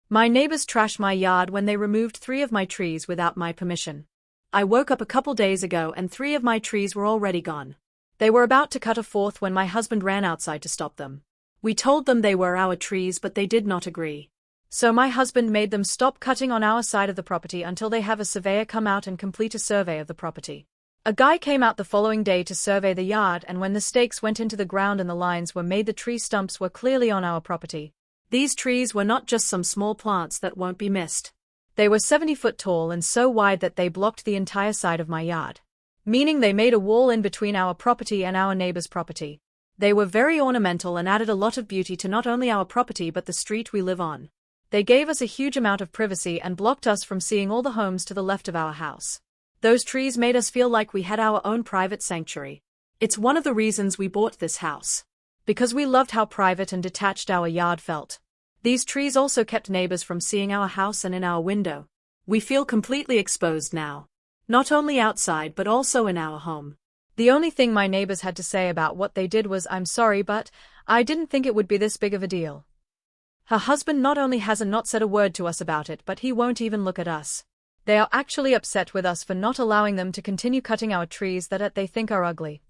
My neighbors trashed my yard when they removed 3 of my trees without my permission. I woke up a couple days ago and 3 of my trees were already gone. They were about to cut a 4th when my husband ran outside to stop them. We told them they were our trees but they did not agree. So my husband made them stop cutting on our side of the property until they have a surveyor come out and complete a survey of the property. A guy came out the following day to survey the yard, and when the stakes went into the ground and the lines were made, the tree stumps were clearly on our property. These trees were not just some small plants that won't be missed. They were 70 foot tall and so wide that they blocked the entire side of my yard. Meaning they made a wall in between our property and our neighbor's property. They were very ornamental and added a lot of beauty to not only our property but the street we live on. They gave us a huge amount of privacy and blocked us from seeing all the homes to the left of our house. Those trees made us feel like we had our own private sanctuary. It's one of the reasons we bought this house. Because we loved how private and detached our yard felt. These trees also kept neighbors from seeing our house and in our window. We feel completely exposed now. Not only outside but also in our home. The only thing my neighbors had to say about what they did was, "I'm sorry, but I didn't think it would be this big of a deal." Her husband not only hasn't not said a word to us about it, but he won't even look at us. They are actually upset with us for not allowing them to continue cutting our trees that they think are ugly.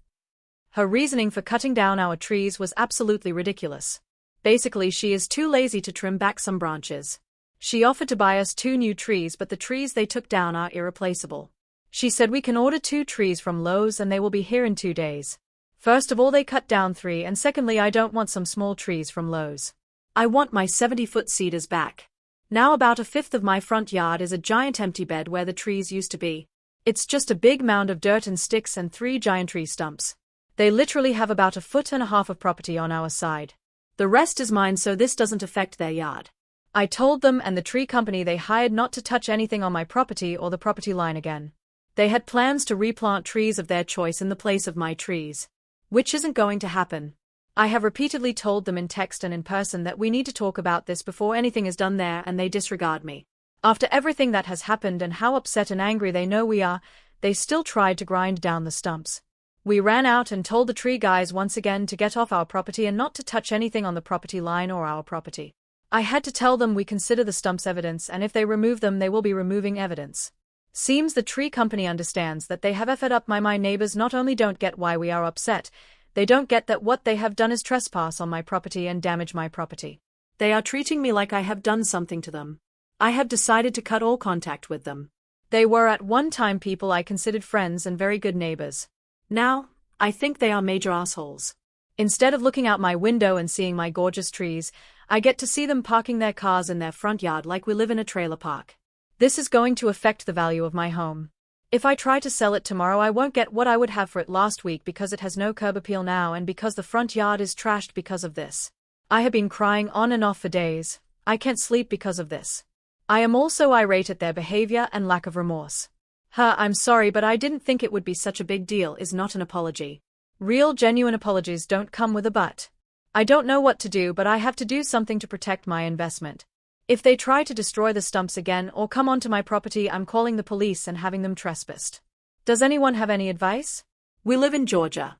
Her reasoning for cutting down our trees was absolutely ridiculous. Basically, she is too lazy to trim back some branches. She offered to buy us 2 new trees, but the trees they took down are irreplaceable. She said we can order 2 trees from Lowe's and they will be here in 2 days. First of all, they cut down 3, and secondly, I don't want some small trees from Lowe's. I want my 70-foot cedars back. Now about a 5th of my front yard is a giant empty bed where the trees used to be. It's just a big mound of dirt and sticks and 3 giant tree stumps. They literally have about 1.5 feet of property on our side. The rest is mine, so this doesn't affect their yard. I told them and the tree company they hired not to touch anything on my property or the property line again. They had plans to replant trees of their choice in the place of my trees. Which isn't going to happen. I have repeatedly told them in text and in person that we need to talk about this before anything is done there, and they disregard me. After everything that has happened and how upset and angry they know we are, they still tried to grind down the stumps. We ran out and told the tree guys once again to get off our property and not to touch anything on the property line or our property. I had to tell them we consider the stumps evidence, and if they remove them they will be removing evidence. Seems the tree company understands that they have effed up. My neighbors not only don't get why we are upset, they don't get that what they have done is trespass on my property and damage my property. They are treating me like I have done something to them. I have decided to cut all contact with them. They were at one time people I considered friends and very good neighbors. Now, I think they are major assholes. Instead of looking out my window and seeing my gorgeous trees, I get to see them parking their cars in their front yard like we live in a trailer park. This is going to affect the value of my home. If I try to sell it tomorrow, I won't get what I would have for it last week because it has no curb appeal now and because the front yard is trashed because of this. I have been crying on and off for days. I can't sleep because of this. I am also irate at their behavior and lack of remorse. I'm sorry, but I didn't think it would be such a big deal is not an apology. Real genuine apologies don't come with a but. I don't know what to do, but I have to do something to protect my investment. If they try to destroy the stumps again or come onto my property, I'm calling the police and having them trespassed. Does anyone have any advice? We live in Georgia.